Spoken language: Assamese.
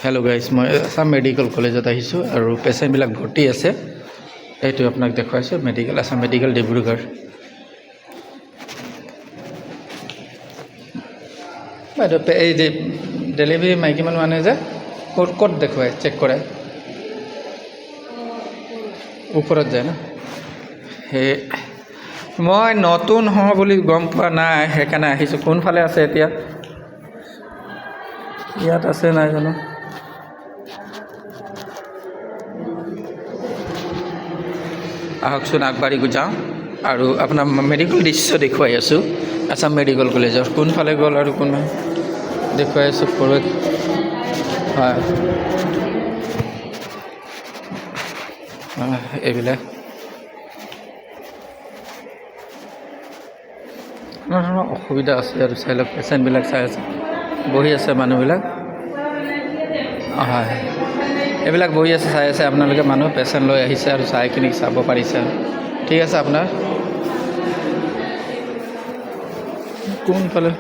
হেল্ল' গাইজ, মই আছাম মেডিকেল কলেজত আহিছোঁ আৰু পেচেণ্টবিলাক ভৰ্তি আছে। এইটো আপোনাক দেখুৱাইছোঁ, আছাম মেডিকেল ডিব্ৰুগড়। বাইদেউ এই যে ডেলিভাৰী মাইকী মানুহ আনে যে ক'ত দেখুৱাই চেক কৰে? ওপৰত যায় ন? সেই মই নতুন হওঁ বুলি গম পোৱা নাই, সেইকাৰণে আহিছোঁ। কোনফালে আছে এতিয়া? ইয়াত আছে নাই জানো? আহকচোন আগবাঢ়ি যাওঁ আৰু আপোনাৰ মেডিকেল দৃশ্য দেখুৱাই আছোঁ। আছাম মেডিকেল কলেজৰ কোনফালে গ'ল আৰু কোন দেখুৱাই আছোঁ। পৰৱৰ্তী হয়, এইবিলাক নানা ধৰণৰ অসুবিধা আছে আৰু চাই লওক, পেচেণ্টবিলাক চাই আছে, বহি আছে মানুহবিলাক। হয়, এইবিলাক বহি আছে, চাই আছে আপোনালোকে। মানুহ পেচেণ্ট লৈ আহিছে আৰু চাইখিনি চাব পাৰিছে। ঠিক আছে, আপোনাৰ কোনফালে